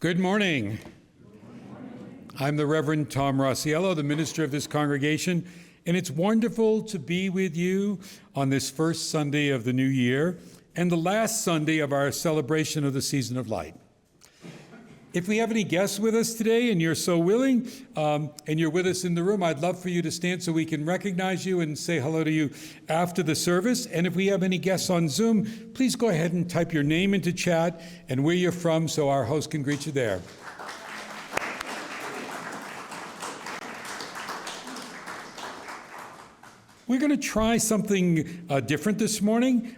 Good morning. I'm the Reverend Tom Rossiello, the minister of this congregation, and it's wonderful to be with you on this first Sunday of the new year and the last Sunday of our celebration of the season of light. If we have any guests with us today and you're so willing, and you're with us in the room, I'd love for you to stand so we can recognize you and say hello to you after the service. And if we have any guests on Zoom, please go ahead and type your name into chat and where you're from so our host can greet you there. We're going to try something different this morning.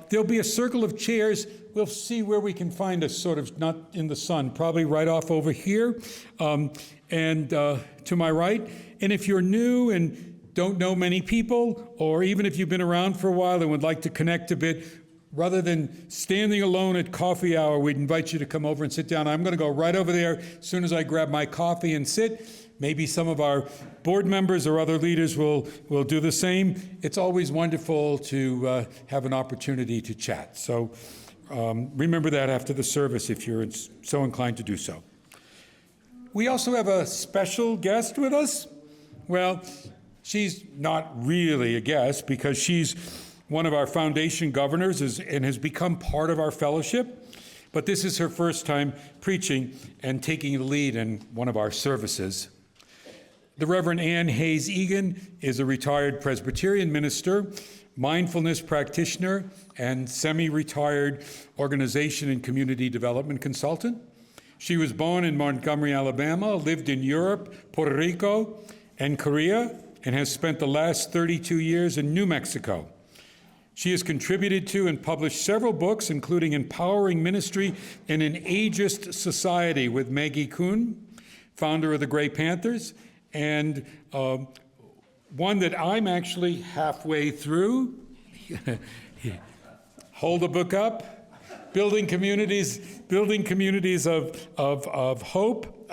There'll be a circle of chairs. We'll see where we can find us, sort of not in the sun, probably right off over here and to my right. And if you're new and don't know many people, or even if you've been around for a while and would like to connect a bit, rather than standing alone at coffee hour, we'd invite you to come over and sit down. I'm going to go right over there as soon as I grab my coffee and sit. Maybe some of our board members or other leaders will do the same. It's always wonderful to have an opportunity to chat. So remember that after the service if you're so inclined to do so. We also have a special guest with us. Well, she's not really a guest because she's one of our foundation governors and has become part of our fellowship. But this is her first time preaching and taking the lead in one of our services. The Reverend Hays Egan is a retired Presbyterian minister, mindfulness practitioner, and semi-retired organization and community development consultant. She was born in Montgomery, Alabama, lived in Europe, Puerto Rico, and Korea, and has spent the last 32 years in New Mexico. She has contributed to and published several books, including Empowering Ministry in an Ageist Society with Maggie Kuhn, founder of the Grey Panthers, and one that I'm actually halfway through. Hold the book up. Building communities of hope.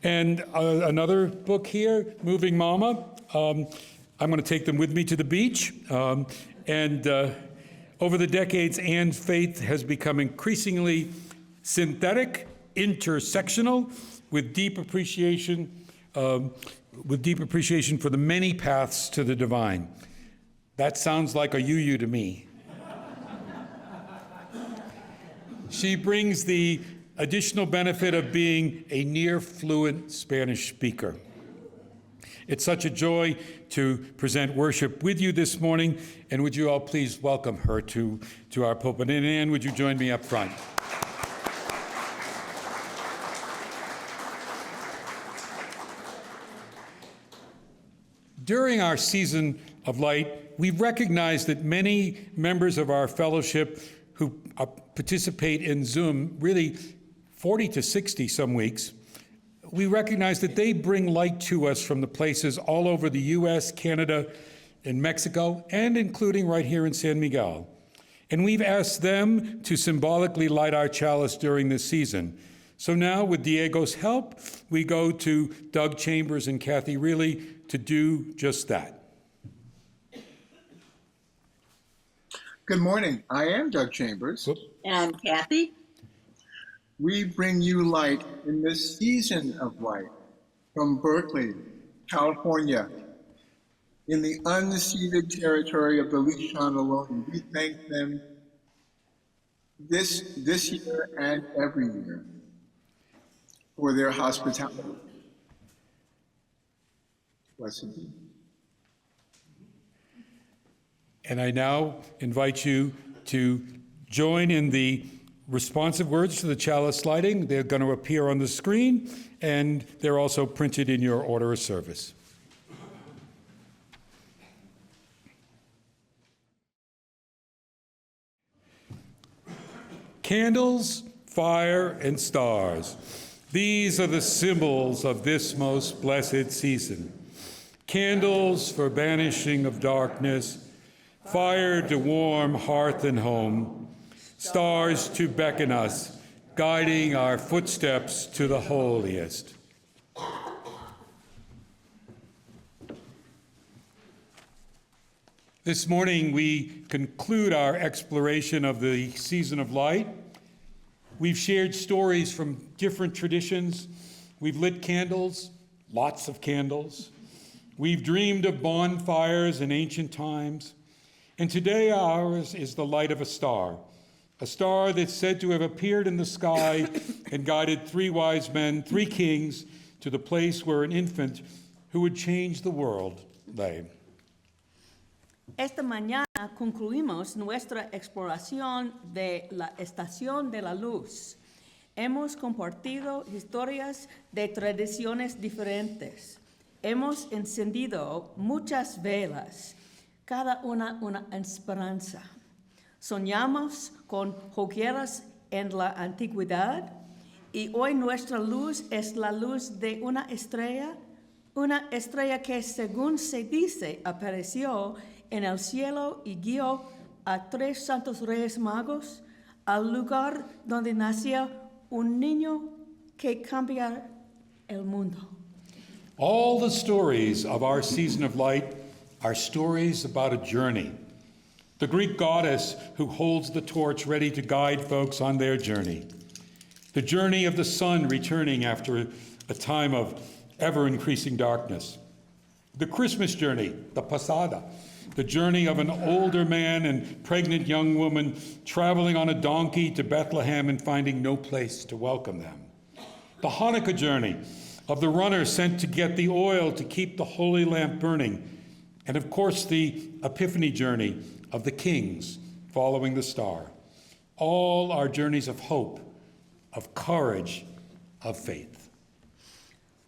And another book here, Moving Mama. I'm going to take them with me to the beach. And over the decades, Anne's faith has become increasingly synthetic, intersectional, with deep appreciation for the many paths to the divine. That sounds like a UU to me. She brings the additional benefit of being a near-fluent Spanish speaker. It's such a joy to present worship with you this morning, and would you all please welcome her to our pulpit. And Anne, would you join me up front? During our season of light, we've recognized that many members of our fellowship who participate in Zoom, really 40 to 60 some weeks, we recognize that they bring light to us from the places all over the U.S., Canada, and Mexico, and including right here in San Miguel. And we've asked them to symbolically light our chalice during this season. So now, with Diego's help, we go to Doug Chambers and Kathy Reilly to do just that. Good morning. I am Doug Chambers. And I'm Kathy. We bring you light in this season of light from Berkeley, California, in the unceded territory of the Lishan. We thank them this year and every year for their hospitality. Blessed be. And I now invite you to join in the responsive words to the chalice lighting. They're going to appear on the screen, and they're also printed in your order of service. Candles, fire, and stars. These are the symbols of this most blessed season. Candles for banishing of darkness, fire to warm hearth and home, stars to beckon us, guiding our footsteps to the holiest. This morning we conclude our exploration of the season of light We've shared stories from different traditions. We've lit candles, lots of candles. We've dreamed of bonfires in ancient times. And today ours is the light of a star that's said to have appeared in the sky and guided 3 wise men, 3 kings, to the place where an infant who would change the world lay. Esta mañana concluimos nuestra exploración de la Estación de la Luz. Hemos compartido historias de tradiciones diferentes. Hemos encendido muchas velas, cada una esperanza. Soñamos con hogueras en la antigüedad y hoy nuestra luz es la luz de una estrella que, según se dice, apareció en el cielo y guió a 3 santos reyes magos al lugar donde nació un niño que cambiará el mundo. All the stories of our season of light are stories about a journey. The Greek goddess who holds the torch ready to guide folks on their journey. The journey of the sun returning after a time of ever-increasing darkness. The Christmas journey, the Posada, the journey of an older man and pregnant young woman traveling on a donkey to Bethlehem and finding no place to welcome them. The Hanukkah journey of the runner sent to get the oil to keep the holy lamp burning. And of course, the Epiphany journey of the kings following the star. All are journeys of hope, of courage, of faith.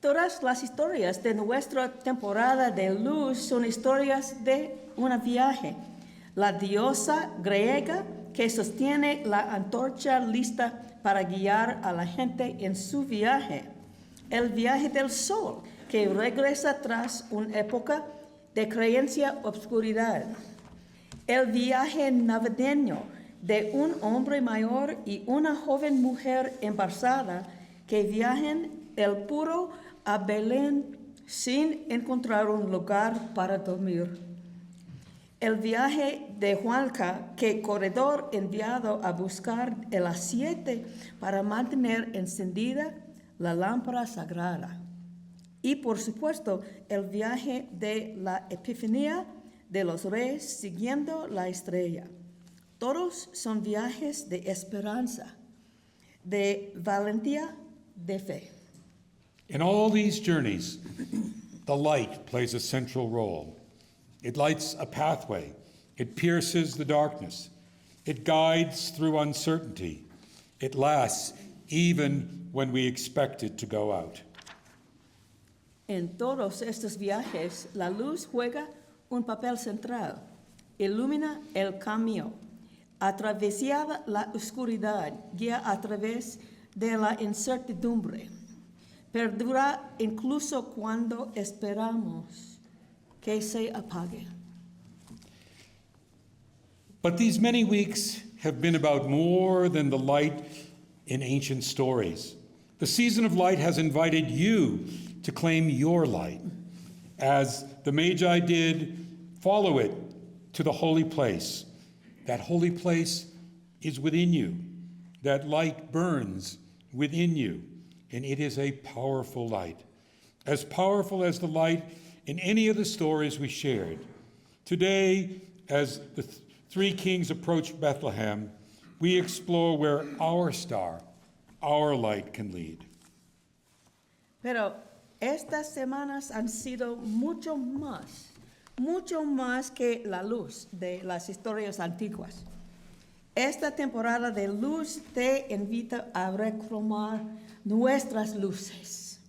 Todas las historias de nuestra temporada de luz son historias de un viaje. La diosa griega que sostiene la antorcha lista para guiar a la gente en su viaje. El viaje del sol que regresa tras una época de creencia obscuridad. El viaje navideño de un hombre mayor y una joven mujer embarazada que viajan del Puro a Belén sin encontrar un lugar para dormir. El viaje de Juanca, que corredor enviado a buscar el aceite para mantener encendida la lámpara sagrada. Y por supuesto, el viaje de la Epifanía de los Reyes siguiendo la estrella. Todos son viajes de esperanza, de valentía, de fe. In all these journeys, the light plays a central role. It lights a pathway. It pierces the darkness. It guides through uncertainty. It lasts even when we expect it to go out. En todos estos viajes, la luz juega un papel central. Ilumina el camino. Atraviesa la oscuridad, guía a través de la incertidumbre. Perdura incluso cuando esperamos que se apague. But these many weeks have been about more than the light in ancient stories. The season of light has invited you to claim your light. As the Magi did, follow it to the holy place. That holy place is within you. That light burns within you, and it is a powerful light, as powerful as the light in any of the stories we shared. Today, as the 3 kings approach Bethlehem, we explore where our star, our light can lead. Pero estas semanas han sido mucho más que la luz de las historias antiguas. Esta temporada de luz te invita a reclamar nuestras luces.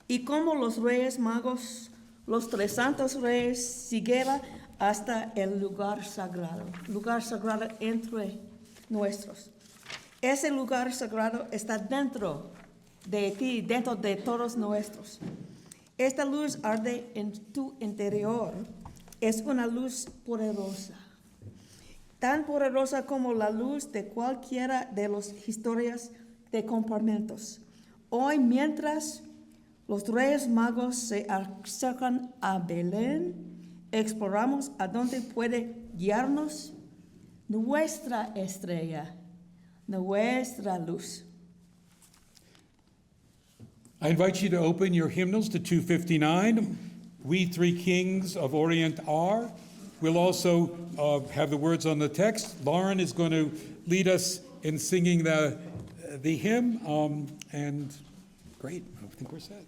Y como los reyes magos, los 3 santos reyes siguieron hasta el lugar sagrado entre nuestros. Ese lugar sagrado está dentro de ti, dentro de todos nuestros. Esta luz arde en tu interior. Es una luz poderosa, tan poderosa como la luz de cualquiera de las historias de compartimentos. Hoy, mientras los Reyes Magos se acercan a Belén, exploramos a dónde puede guiarnos nuestra estrella, nuestra luz. I invite you to open your hymnals to 259. We Three Kings of Orient are. We'll also have the words on the text. Lauren is going to lead us in singing the hymn, and great, I think we're set.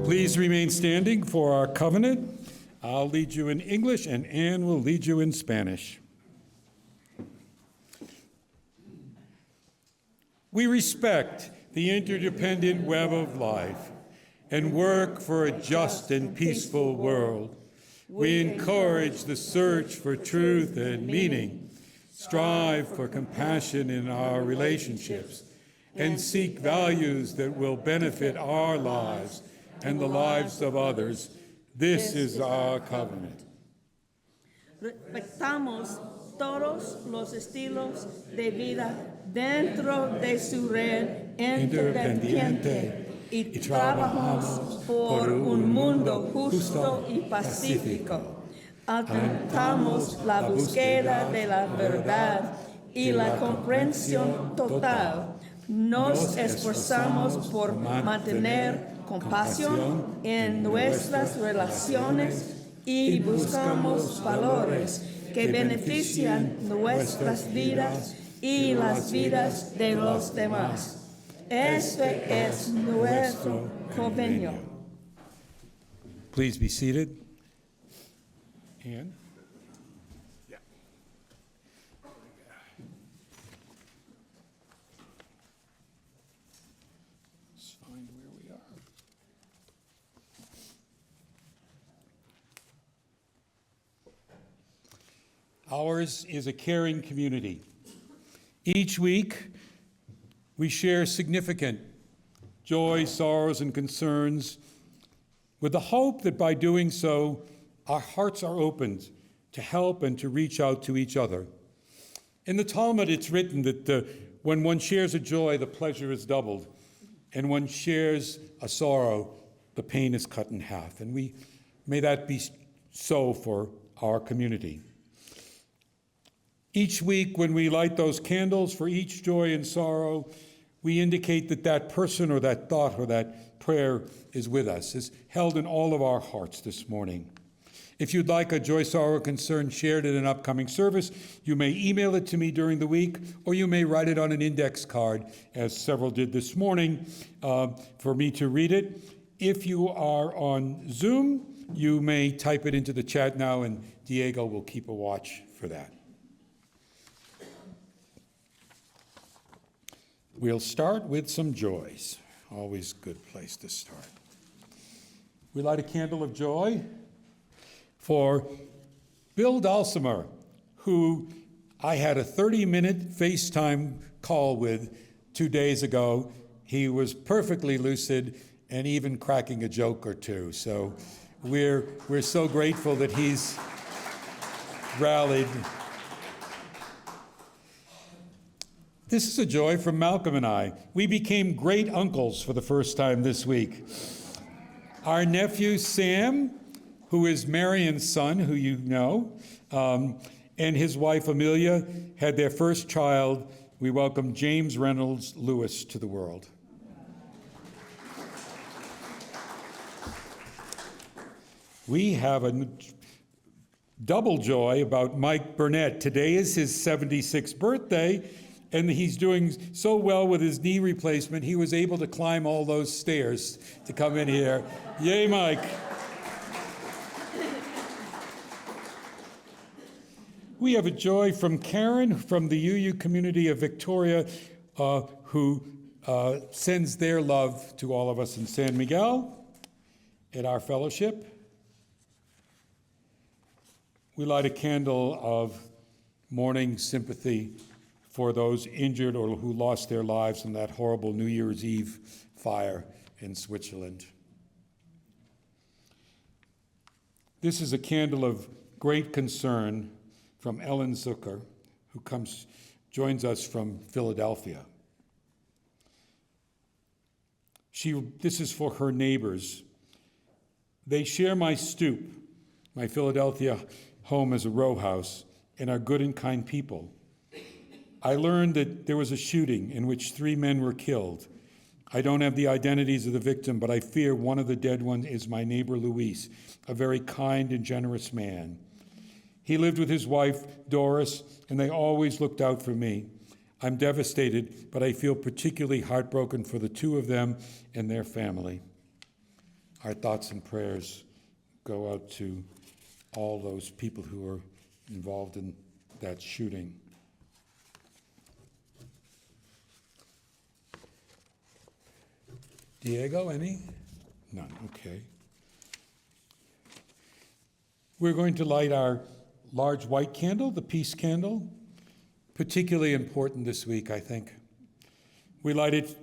Please remain standing for our covenant. I'll lead you in English, and Anne will lead you in Spanish. We respect the interdependent web of life and work for a just and peaceful world. We encourage the search for truth and meaning, strive for compassion in our relationships, and seek values that will benefit our lives and the lives of others. This is our covenant. Respetamos todos los estilos de vida dentro de su red independiente y trabajamos por un mundo justo y pacífico. Alentamos la búsqueda de la verdad y la comprensión total. Nos esforzamos por mantener compasión en nuestras relaciones y buscamos valores que benefician nuestras vidas y las vidas de los demás. Este es nuestro convenio. Please be seated. Anne? Yeah. Let's find where we are. Ours is a caring community. Each week, we share significant joys, sorrows, and concerns with the hope that by doing so, our hearts are opened to help and to reach out to each other. In the Talmud, it's written that when one shares a joy, the pleasure is doubled, and one shares a sorrow, the pain is cut in half. And may that be so for our community. Each week, when we light those candles for each joy and sorrow, we indicate that that person or that thought or that prayer is with us, is held in all of our hearts this morning. If you'd like a joy, sorrow, or concern shared in an upcoming service, you may email it to me during the week, or you may write it on an index card, as several did this morning, for me to read it. If you are on Zoom, you may type it into the chat now, and Diego will keep a watch for that. We'll start with some joys. Always a good place to start. We light a candle of joy for Bill Dulcimer, who I had a 30-minute FaceTime call with 2 days ago. He was perfectly lucid and even cracking a joke or two. So we're so grateful that he's rallied. This is a joy from Malcolm and I. We became great uncles for the first time this week. Our nephew, Sam, who is Marion's son, who you know, and his wife, Amelia, had their first child. We welcome James Reynolds Lewis to the world. We have a double joy about Mike Burnett. Today is his 76th birthday, and he's doing so well with his knee replacement, he was able to climb all those stairs to come in here. Yay, Mike. We have a joy from Karen from the UU community of Victoria, who sends their love to all of us in San Miguel at our fellowship. We light a candle of mourning sympathy for those injured or who lost their lives in that horrible New Year's Eve fire in Switzerland. This is a candle of great concern from Ellen Zucker, who joins us from Philadelphia. This is for her neighbors. They share my stoop. My Philadelphia home is a row house, and are good and kind people. I learned that there was a shooting in which 3 men were killed. I don't have the identities of the victim, but I fear one of the dead ones is my neighbor Luis, a very kind and generous man. He lived with his wife, Doris, and they always looked out for me. I'm devastated, but I feel particularly heartbroken for the 2 of them and their family. Our thoughts and prayers go out to all those people who are involved in that shooting. Diego, any? None, okay. We're going to light our large white candle, the peace candle, particularly important this week, I think. We light it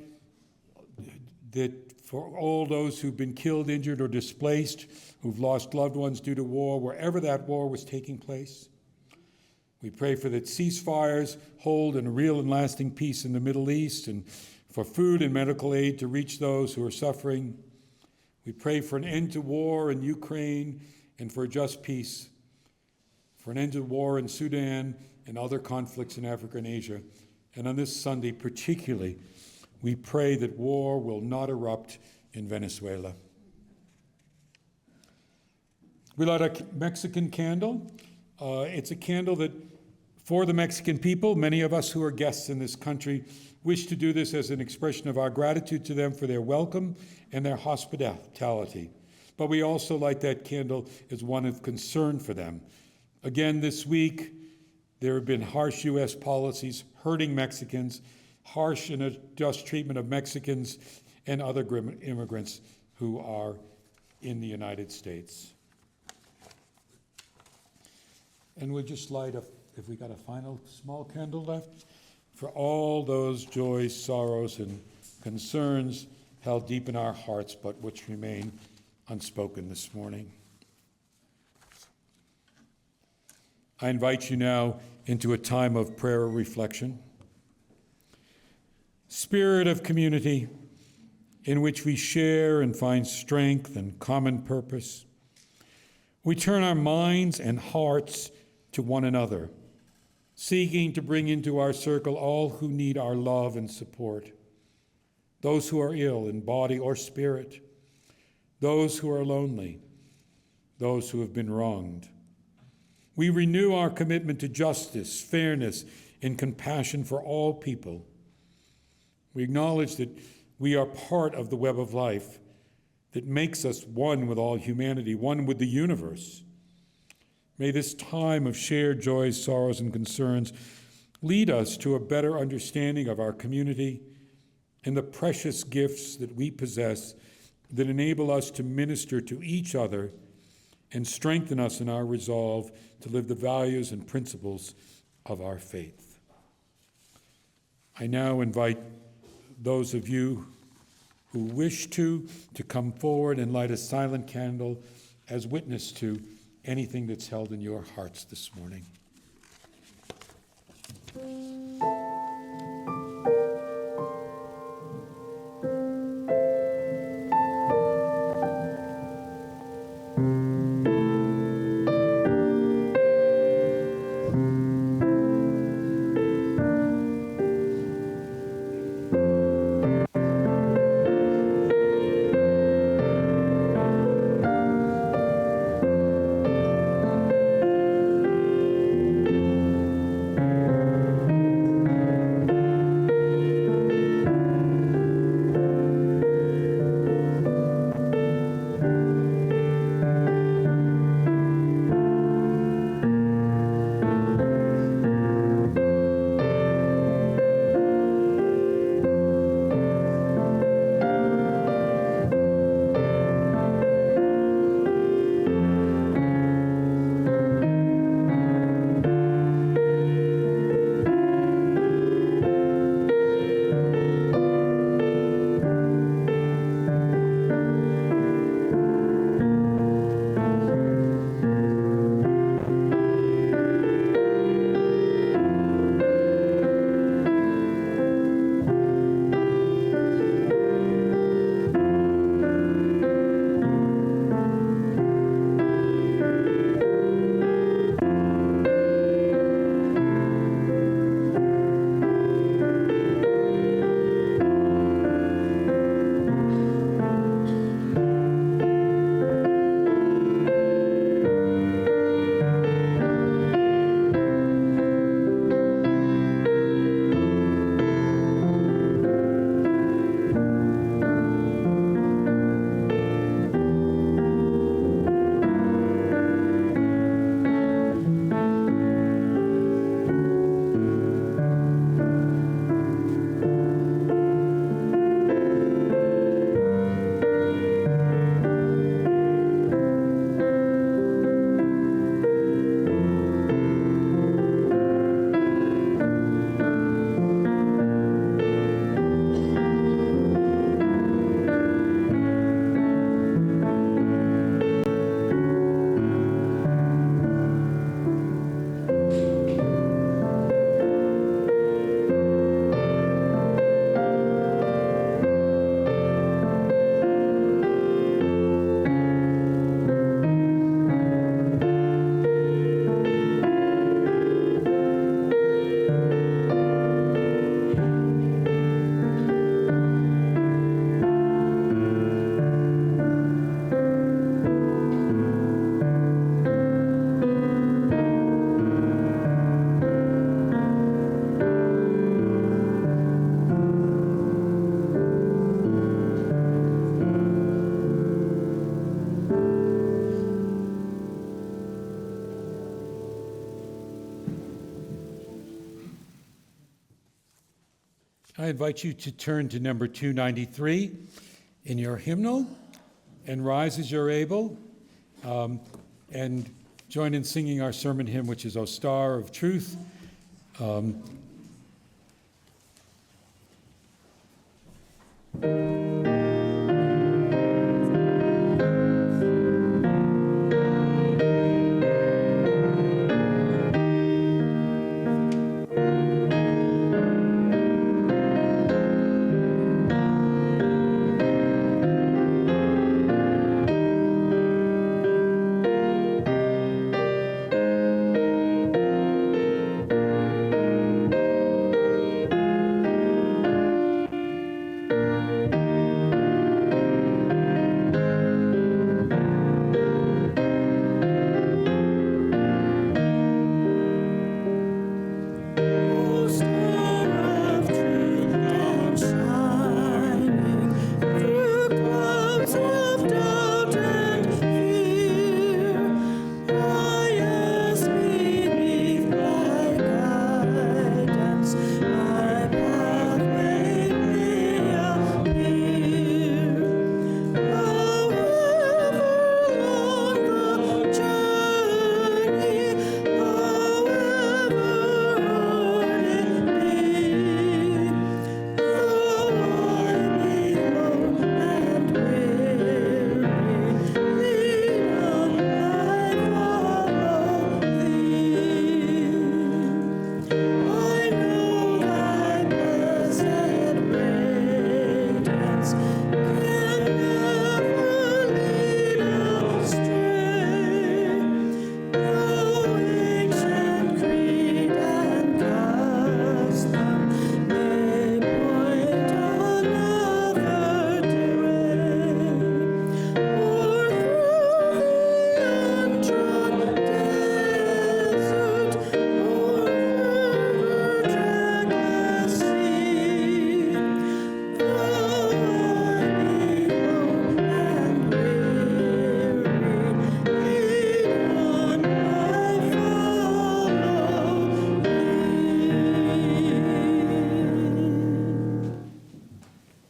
that for all those who've been killed, injured, or displaced, who've lost loved ones due to war, wherever that war was taking place. We pray for that ceasefires hold and a real and lasting peace in the Middle East, and for food and medical aid to reach those who are suffering. We pray for an end to war in Ukraine and for a just peace, for an end to war in Sudan and other conflicts in Africa and Asia. And on this Sunday particularly, we pray that war will not erupt in Venezuela. We light a Mexican candle. It's a candle that, for the Mexican people, many of us who are guests in this country wish to do this as an expression of our gratitude to them for their welcome and their hospitality. But we also light that candle as one of concern for them. Again, this week, there have been harsh U.S. policies hurting Mexicans, harsh and unjust treatment of Mexicans and other immigrants who are in the United States. And we'll just light a if we got a final small candle left, for all those joys, sorrows, and concerns held deep in our hearts, but which remain unspoken this morning. I invite you now into a time of prayer or reflection. Spirit of community, in which we share and find strength and common purpose, we turn our minds and hearts to one another, seeking to bring into our circle all who need our love and support, those who are ill in body or spirit, those who are lonely, those who have been wronged. We renew our commitment to justice, fairness, and compassion for all people. We acknowledge that we are part of the web of life that makes us one with all humanity, one with the universe. May this time of shared joys, sorrows, and concerns lead us to a better understanding of our community and the precious gifts that we possess that enable us to minister to each other and strengthen us in our resolve to live the values and principles of our faith. I now invite those of you who wish to come forward and light a silent candle as witness to anything that's held in your hearts this morning. I invite you to turn to number 293 in your hymnal and rise as you're able. And join in singing our sermon hymn, which is O Star of Truth.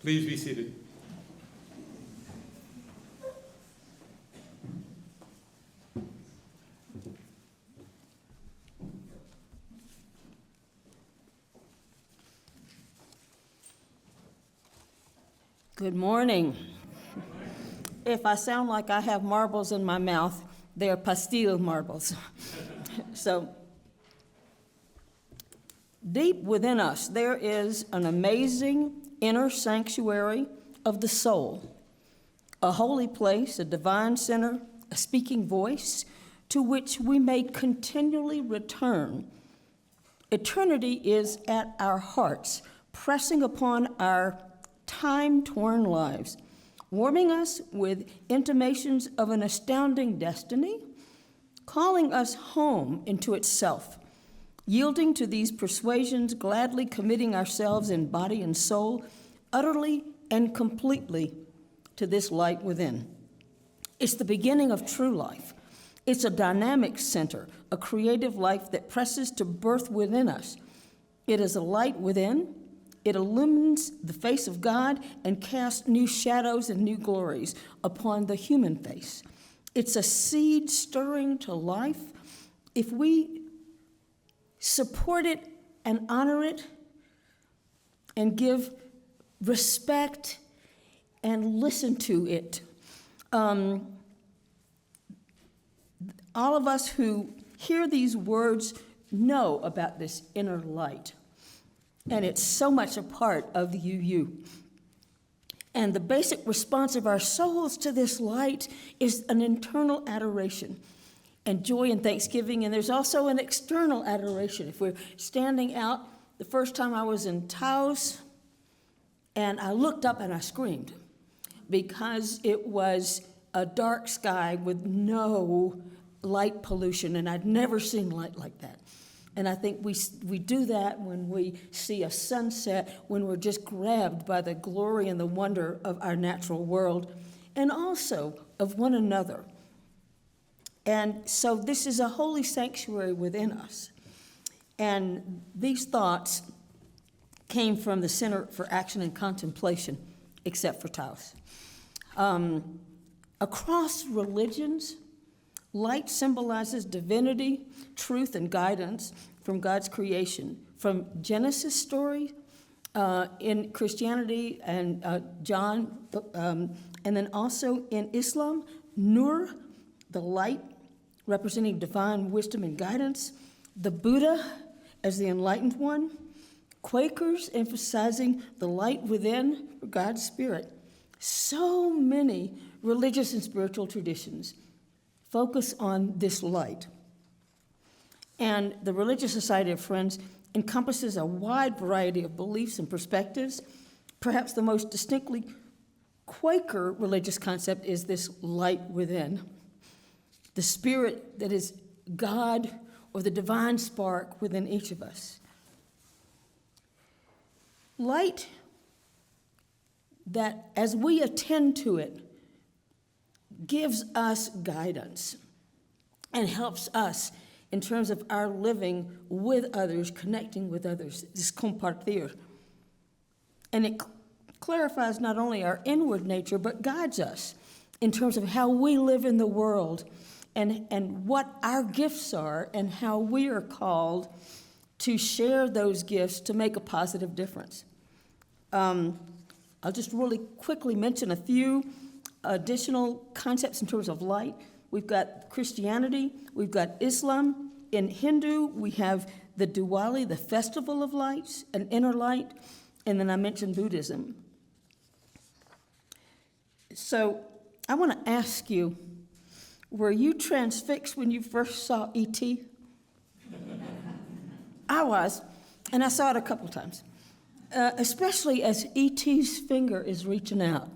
Please be seated. Good morning. If I sound like I have marbles in my mouth, they're Pastille marbles. So, deep within us, there is an amazing inner sanctuary of the soul, a holy place, a divine center, a speaking voice to which we may continually return. Eternity is at our hearts, pressing upon our time-torn lives, warming us with intimations of an astounding destiny, calling us home into itself, yielding to these persuasions, gladly committing ourselves in body and soul, utterly and completely to this light within. It's the beginning of true life. It's a dynamic center, a creative life that presses to birth within us. It is a light within. It illumines the face of God and casts new shadows and new glories upon the human face. It's a seed stirring to life. If we support it and honor it and give respect and listen to it, all of us who hear these words know about this inner light. And it's so much a part of the UU. And the basic response of our souls to this light is an internal adoration and joy and thanksgiving. And there's also an external adoration. If we're standing out, the first time I was in Taos, and I looked up and I screamed because it was a dark sky with no light pollution, and I'd never seen light like that. And I think we do that when we see a sunset, when we're just grabbed by the glory and the wonder of our natural world, and also of one another. And so this is a holy sanctuary within us. And these thoughts came from the Center for Action and Contemplation, except for Taos. Across religions, Light symbolizes divinity, truth, and guidance from God's creation. From Genesis story in Christianity and John, and then also in Islam, Nur, the light representing divine wisdom and guidance, the Buddha as the enlightened one, Quakers emphasizing the light within God's spirit. So many religious and spiritual traditions focus on this light. And the Religious Society of Friends encompasses a wide variety of beliefs and perspectives. Perhaps the most distinctly Quaker religious concept is this light within, the spirit that is God or the divine spark within each of us. Light that, as we attend to it, gives us guidance and helps us in terms of our living with others, connecting with others, this compartir. And it clarifies not only our inward nature, but guides us in terms of how we live in the world and what our gifts are and how we are called to share those gifts to make a positive difference. I'll just really quickly mention a few additional concepts in terms of light. We've got Christianity, we've got Islam. In Hindu, we have the Diwali, the Festival of Lights, an inner light, and then I mentioned Buddhism. So I want to ask you, were you transfixed when you first saw E.T.? I was, and I saw it a couple times, especially as E.T.'s finger is reaching out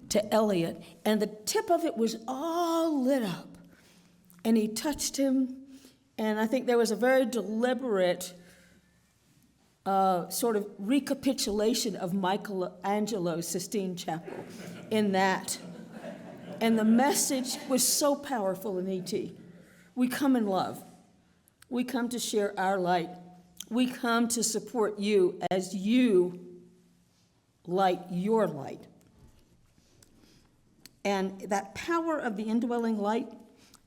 to Elliot, and the tip of it was all lit up, and he touched him, and I think there was a very deliberate sort of recapitulation of Michelangelo's Sistine Chapel in that. And the message was so powerful in E.T. We come in love. We come to share our light. We come to support you as you light your light. And that power of the indwelling light,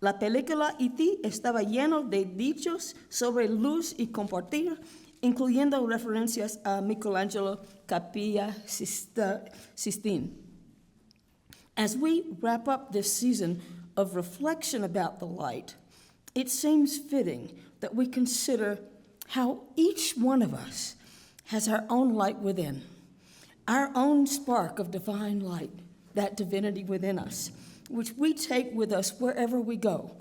la película E.T. estaba lleno de dichos sobre luz y compartir, incluyendo referencias a Michelangelo Capilla Sistine. As we wrap up this season of reflection about the light, it seems fitting that we consider how each one of us has our own light within, our own spark of divine light, that divinity within us, which we take with us wherever we go.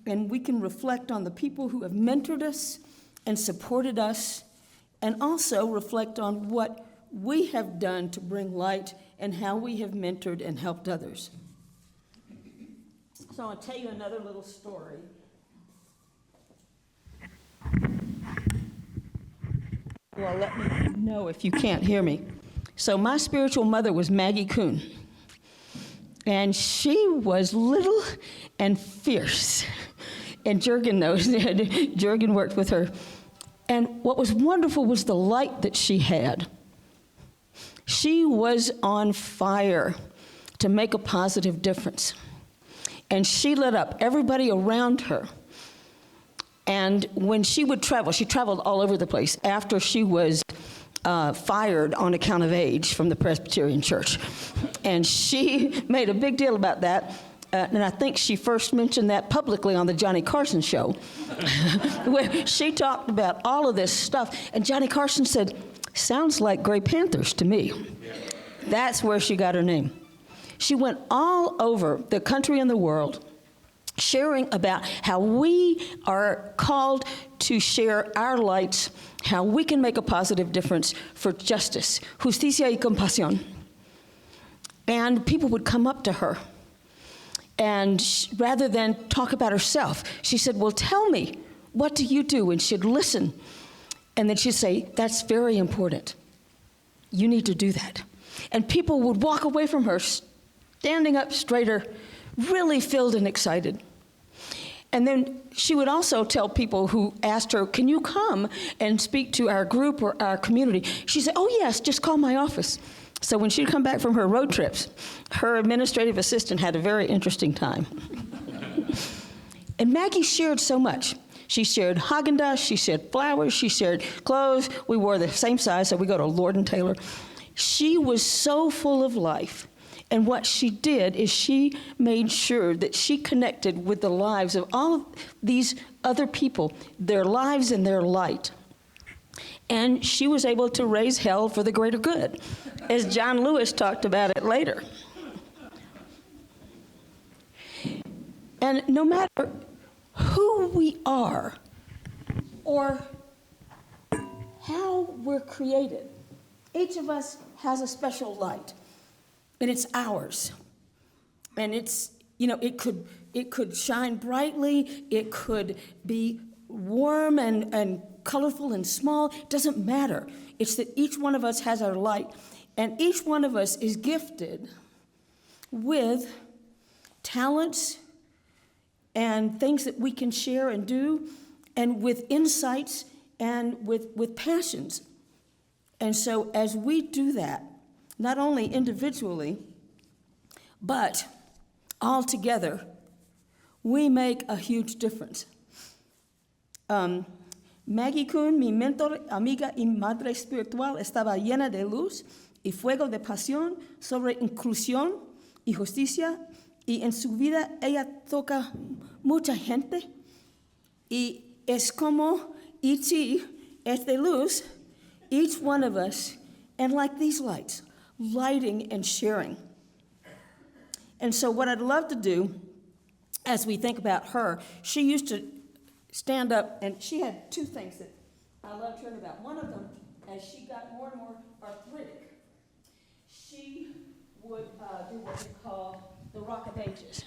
And we can reflect on the people who have mentored us and supported us, and also reflect on what we have done to bring light and how we have mentored and helped others. So I'll tell you another little story. Well, let me know if you can't hear me. So my spiritual mother was Maggie Kuhn. And she was little and fierce. And Jurgen knows that. Jurgen worked with her. And what was wonderful was the light that she had. She was on fire to make a positive difference. And she lit up everybody around her. And when she would travel, she traveled all over the place after she was fired on account of age from the Presbyterian church. And she made a big deal about that. And I think she first mentioned that publicly on the Johnny Carson show, where she talked about all of this stuff. And Johnny Carson said, "Sounds like Gray Panthers to me." That's where she got her name. She went all over the country and the world, sharing about how we are called to share our lights, how we can make a positive difference for justice, justicia y compasión. And people would come up to her, and rather than talk about herself, she said, "Well, tell me, what do you do?" And she'd listen, and then she'd say, "That's very important. You need to do that." And people would walk away from her, standing up straighter, really filled and excited. And then she would also tell people who asked her, "Can you come and speak to our group or our community?" She said, "Oh yes, just call my office." So when she'd come back from her road trips, her administrative assistant had a very interesting time. And Maggie shared so much. She shared Haagen-Dazs, she shared flowers, she shared clothes. We wore the same size, so we go to Lord & Taylor. She was so full of life. And what she did is she made sure that she connected with the lives of all of these other people, their lives and their light. And she was able to raise hell for the greater good, as John Lewis talked about it later. And no matter who we are or how we're created, each of us has a special light, and it's ours. And it's, it could shine brightly, it could be warm and colorful and small. It doesn't matter. It's that each one of us has our light, and each one of us is gifted with talents and things that we can share and do, and with insights and with passions. And so as we do that, not only individually, but all together, we make a huge difference. Maggie Kuhn, mi mentor, amiga y madre espiritual, estaba llena de luz y fuego de pasión sobre inclusión y justicia. Y en su vida ella toca mucha gente, y es como E.T. es de luz, each one of us, and like these lights, lighting and sharing. And so what I'd love to do, as we think about her, she used to stand up, and she had two things that I loved hearing about. One of them, as she got more and more arthritic, she would do what we call the Rock of Ages.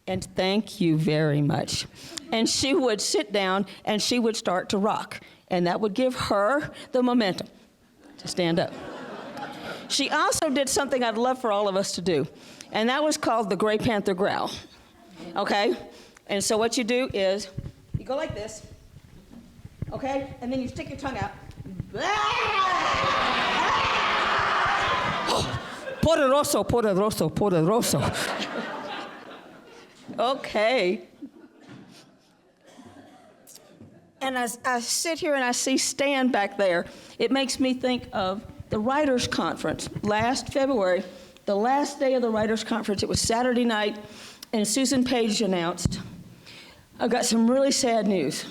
And thank you very much. And she would sit down and she would start to rock. And that would give her the momentum to stand up. She also did something I'd love for all of us to do. And that was called the Gray Panther growl. Okay? And so what you do is you go like this. Okay? And then you stick your tongue out. Poderoso, poderoso, poderoso. Okay. And as I sit here and I see Stan back there, it makes me think of the Writers' Conference last February, the last day of the Writers' Conference. It was Saturday night, and Susan Page announced, I've got some really sad news.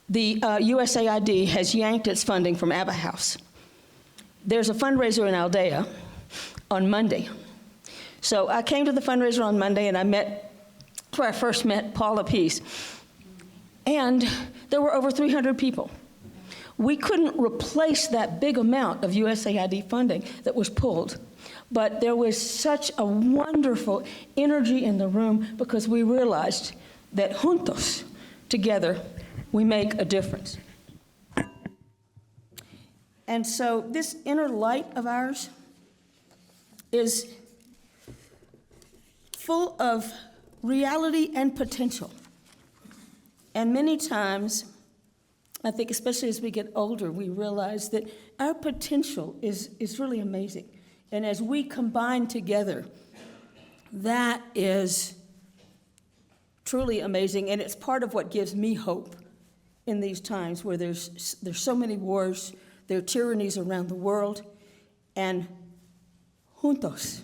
The USAID has yanked its funding from Abba House. There's a fundraiser in Aldea on Monday. So I came to the fundraiser on Monday, and where I first met Paula Peace. And there were over 300 people. We couldn't replace that big amount of USAID funding that was pulled. But there was such a wonderful energy in the room because we realized that juntos, together, we make a difference. And so this inner light of ours is full of reality and potential. And many times, I think especially as we get older, we realize that our potential is really amazing. And as we combine together, that is truly amazing. And it's part of what gives me hope in these times where there's so many wars, there are tyrannies around the world, and juntos.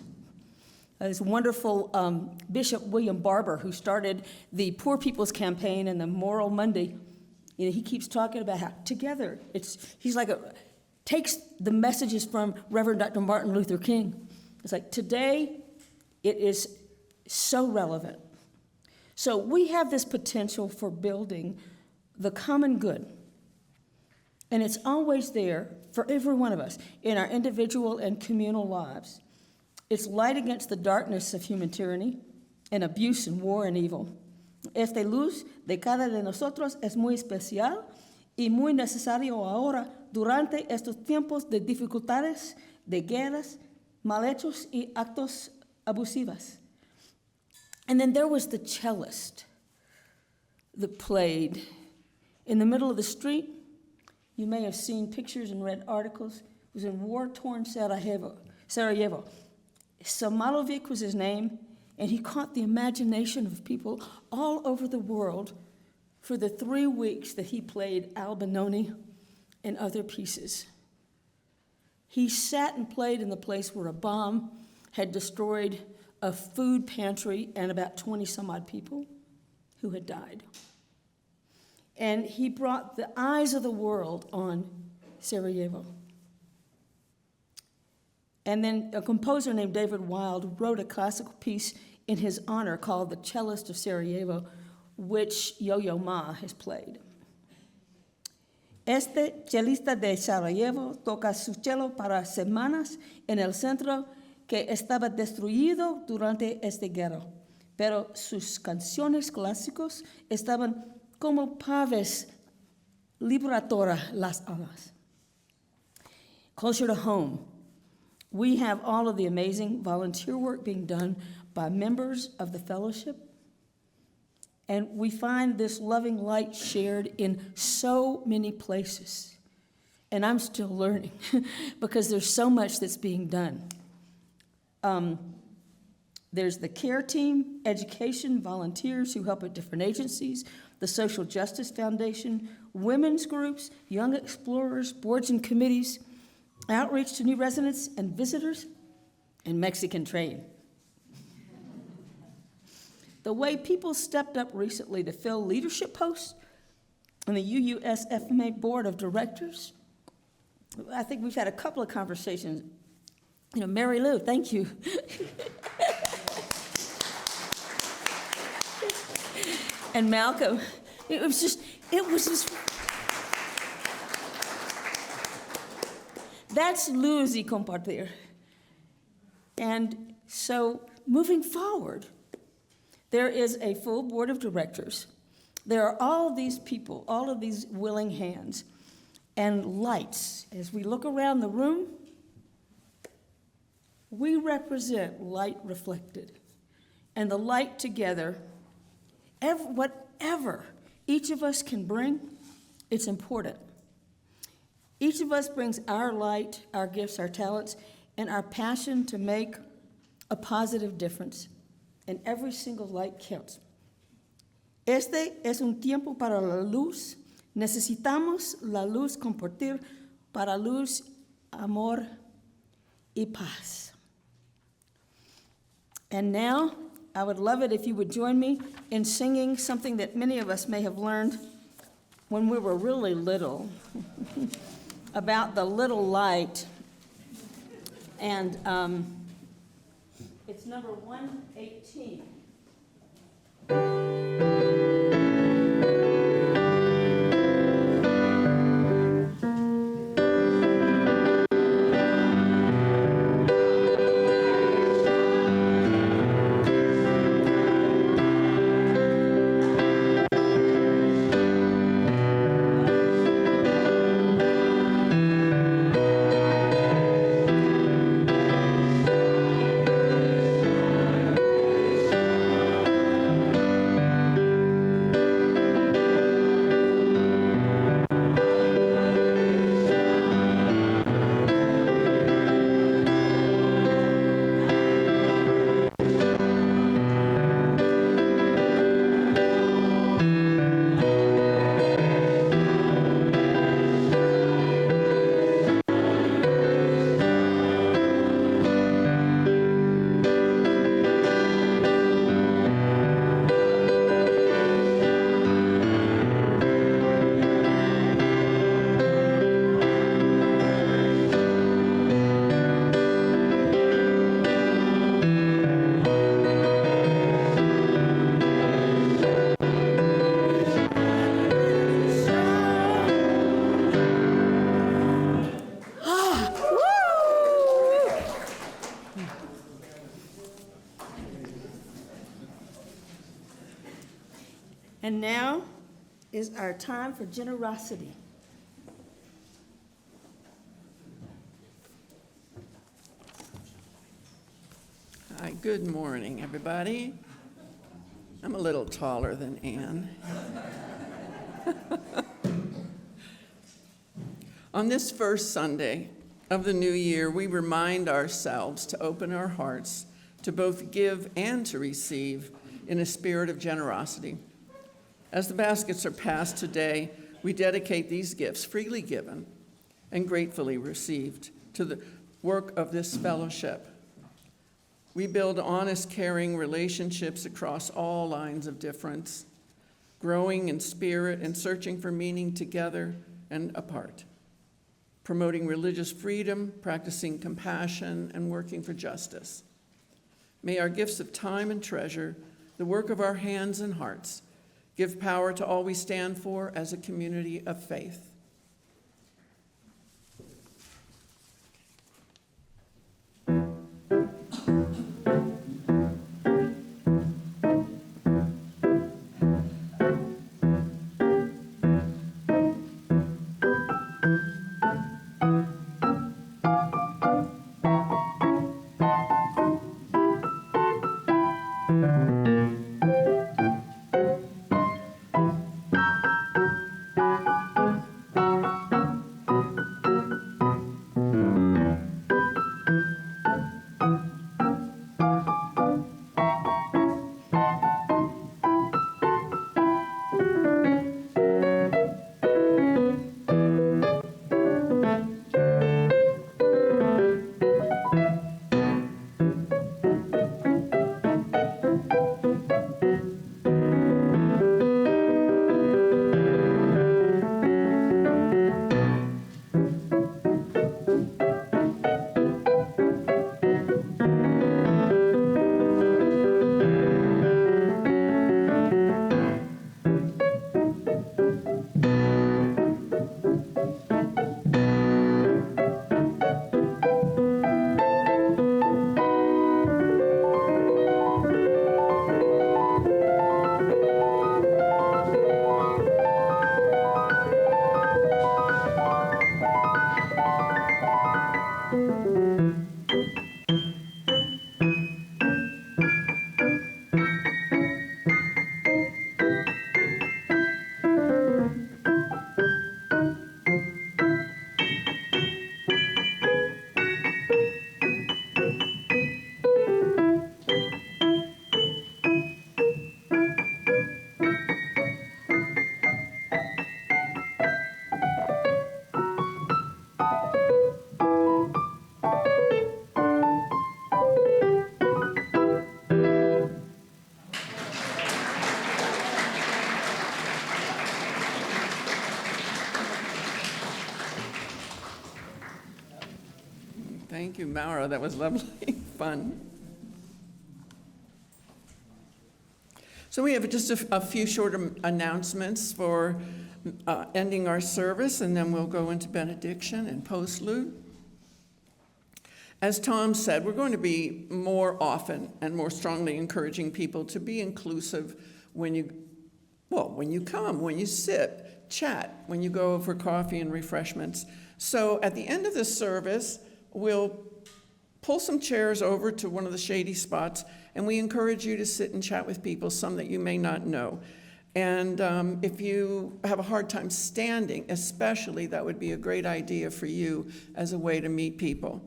This wonderful Bishop William Barber, who started the Poor People's Campaign and the Moral Monday, he keeps talking about how together, he's like takes the messages from Reverend Dr. Martin Luther King. It's like today, it is so relevant. So we have this potential for building the common good. And it's always there for every one of us in our individual and communal lives. It's light against the darkness of human tyranny and abuse and war and evil. Esta luz de cada de nosotros es muy especial y muy necesario ahora durante estos tiempos de dificultades, de guerras, mal hechos y actos abusivos. And then there was the cellist that played in the middle of the street. You may have seen pictures and read articles. It was in war-torn Sarajevo. Samalovic was his name. And he caught the imagination of people all over the world for the 3 weeks that he played Albinoni and other pieces. He sat and played in the place where a bomb had destroyed a food pantry and about 20 some odd people who had died. And he brought the eyes of the world on Sarajevo. And then a composer named David Wilde wrote a classical piece in his honor called The Cellist of Sarajevo, which Yo-Yo Ma has played. Este chelista de Sarajevo toca su cello para semanas en el centro que estaba destruido durante esta guerra, pero sus canciones clásicos estaban como paves liberatora las alas. Closer to home, we have all of the amazing volunteer work being done by members of the fellowship. And we find this loving light shared in so many places. And I'm still learning because there's so much that's being done. There's the care team, education, volunteers who help at different agencies, the Social Justice Foundation, women's groups, young explorers, boards and committees, outreach to new residents and visitors, and Mexican trade. The way people stepped up recently to fill leadership posts on the UUFSMA Board of Directors, I think we've had a couple of conversations. You know, Mary Lou, thank you. And Malcolm, it was just, that's luz y compartir. And so moving forward, there is a full board of directors. There are all these people, all of these willing hands, and lights. As we look around the room, we represent light reflected. And the light together, whatever each of us can bring, it's important. Each of us brings our light, our gifts, our talents, and our passion to make a positive difference. And every single light counts. Este es un tiempo para la luz. Necesitamos la luz compartir para luz, amor, y paz. And now, I would love it if you would join me in singing something that many of us may have learned when we were really little about the little light. And it's number 118. And now is our time for generosity. Hi, good morning, everybody. I'm a little taller than Anne. On this first Sunday of the new year, we remind ourselves to open our hearts to both give and to receive in a spirit of generosity. As the baskets are passed today, we dedicate these gifts, freely given and gratefully received, to the work of this fellowship. We build honest, caring relationships across all lines of difference, growing in spirit and searching for meaning together and apart, promoting religious freedom, practicing compassion, and working for justice. May our gifts of time and treasure, the work of our hands and hearts, give power to all we stand for as a community of faith. Thank you, Maura. That was lovely, fun. So we have just a few short announcements for ending our service, and then we'll go into benediction and postlude. As Tom said, we're going to be more often and more strongly encouraging people to be inclusive when you come, when you sit, chat, when you go for coffee and refreshments. So at the end of this service, we'll pull some chairs over to one of the shady spots, and we encourage you to sit and chat with people, some that you may not know. And if you have a hard time standing, especially, that would be a great idea for you as a way to meet people.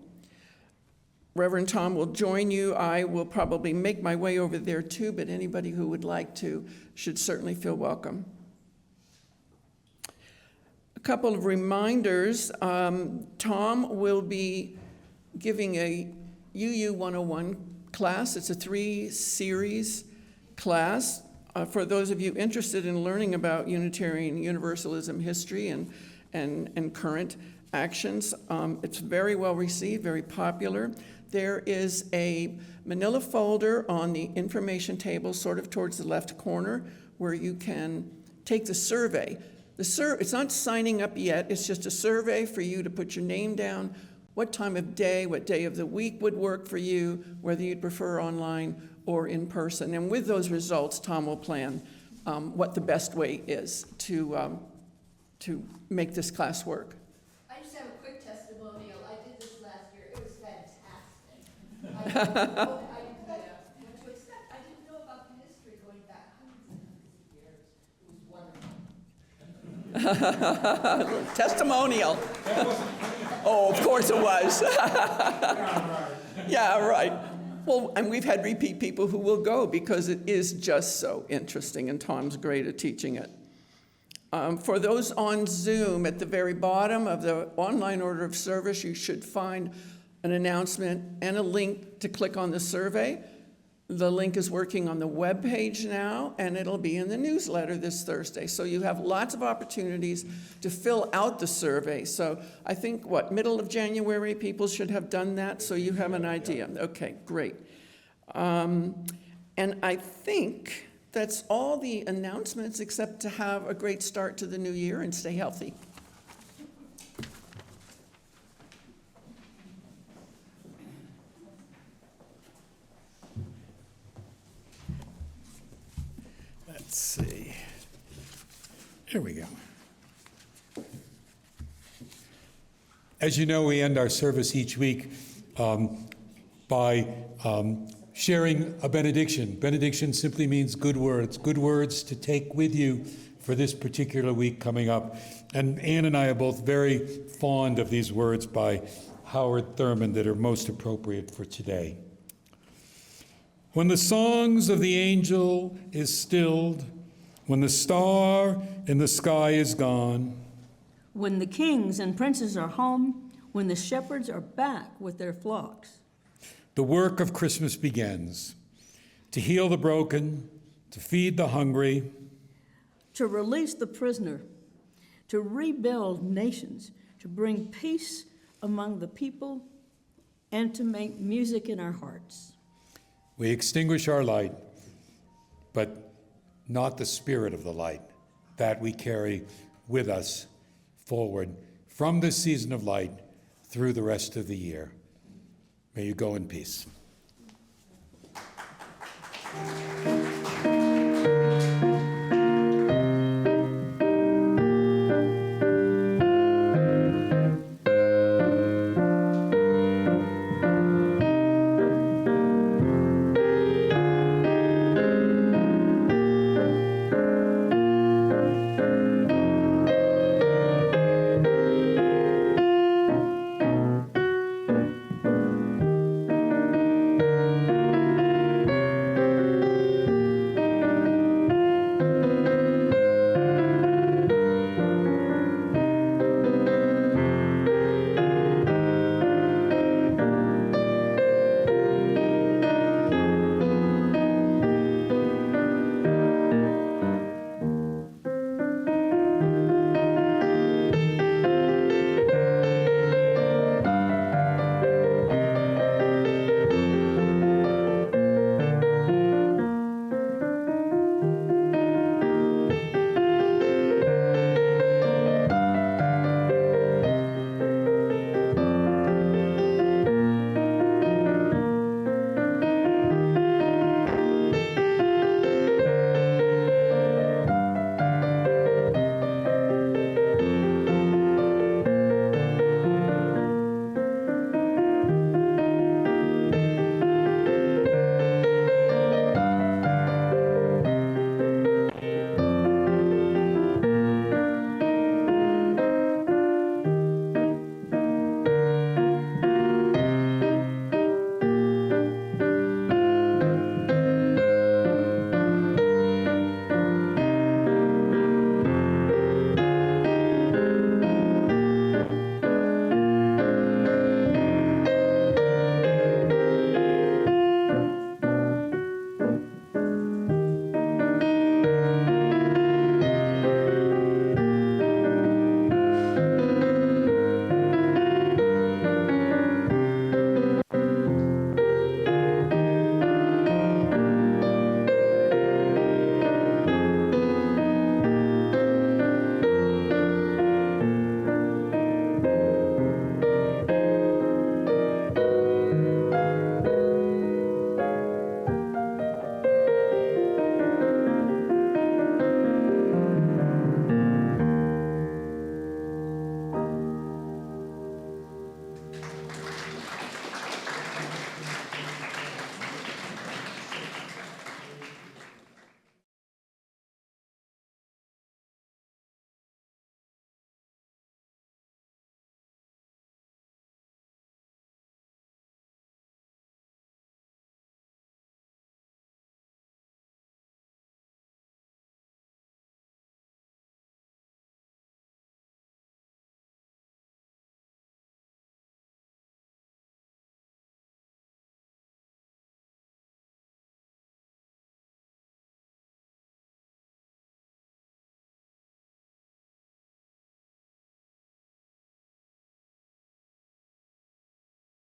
Reverend Tom will join you. I will probably make my way over there too, but anybody who would like to should certainly feel welcome. A couple of reminders. Tom will be giving a UU 101 class. It's a 3-series class. For those of you interested in learning about Unitarian Universalism history and current actions, it's very well received, very popular. There is a manila folder on the information table, sort of towards the left corner, where you can take the survey. It's not signing up yet, it's just a survey for you to put your name down, what time of day, what day of the week would work for you, whether you'd prefer online or in person. And with those results, Tom will plan what the best way is to make this class work. I just have a quick testimonial. I did this last year. It was fantastic. I didn't know what to expect. I didn't know about the history going back hundreds and hundreds of years. It was wonderful. Testimonial. Oh, of course it was. Yeah, right. Well, and we've had repeat people who will go because it is just so interesting, and Tom's great at teaching it. For those on Zoom, at the very bottom of the online order of service, you should find an announcement and a link to click on the survey. The link is working on the web page now, and it'll be in the newsletter this Thursday. So you have lots of opportunities to fill out the survey. So I think, middle of January, people should have done that, so you have an idea. Okay, great. And I think that's all the announcements, except to have a great start to the new year and stay healthy. Let's see. Here we go. As you know, we end our service each week by sharing a benediction. Benediction simply means good words to take with you for this particular week coming up. And Ann and I are both very fond of these words by Howard Thurman that are most appropriate for today. When the songs of the angel is stilled, when the star in the sky is gone, When the kings and princes are home, when the shepherds are back with their flocks, the work of Christmas begins, to heal the broken, to feed the hungry, to release the prisoner, to rebuild nations, to bring peace among the people, and to make music in our hearts. we extinguish our light, but not the spirit of the light that we carry with us forward from this season of light through the rest of the year. May you go in peace.